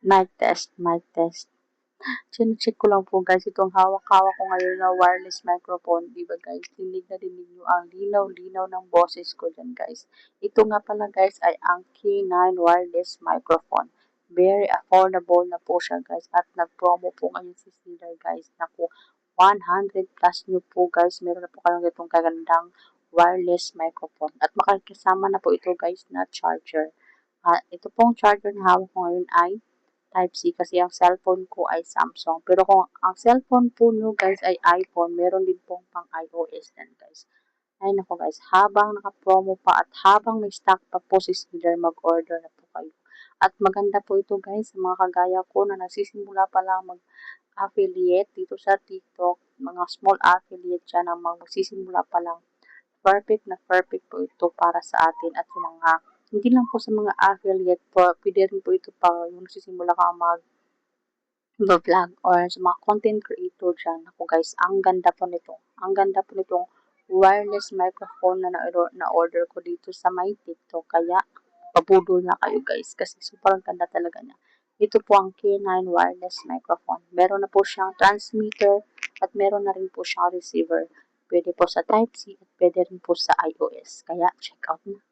Mic test, mic test. Chine-check ko lang po guys itong hawak-hawak ko ngayon na wireless microphone. Diba guys, dinig na dinig nyo ang linaw-linaw ng boses ko dyan guys. Ito nga pala guys ay ang K9 wireless microphone. Very affordable na po siya guys at nag-promo po ngayon si Cedar guys. Naku, 100 plus nyo po guys. Meron na po kayong itong kagandang wireless microphone. At makakasama na po ito guys na charger. Ito pong charger na hawak ko ngayon ay Type-C kasi ang cellphone ko ay Samsung. Pero kung ang cellphone po nyo guys ay iPhone, meron din pong pang iOS yan guys. Ay nako guys, habang naka-promo pa at habang may stock pa po si Cedar, mag-order na po kayo. At maganda po ito guys sa mga kagaya ko na nagsisimula pa lang mag-affiliate dito sa TikTok. Mga small affiliate dyan na magsisimula pa lang. Perfect na perfect po ito para sa atin at sa mga hindi lang po sa mga affiliate po, pwede rin po ito pa yung nagsisimula ka mag-vlog or sa mga content creator dyan. Ako guys, ang ganda po nito. Ang ganda po nitong wireless microphone na na-order ko dito sa my TikTok. Kaya, pabudol na kayo guys kasi super ganda talaga niya. Ito po ang K9 wireless microphone. Meron na po siyang transmitter at meron na rin po siyang receiver. Pwede po sa Type-C at pwede rin po sa iOS. Kaya, check out na.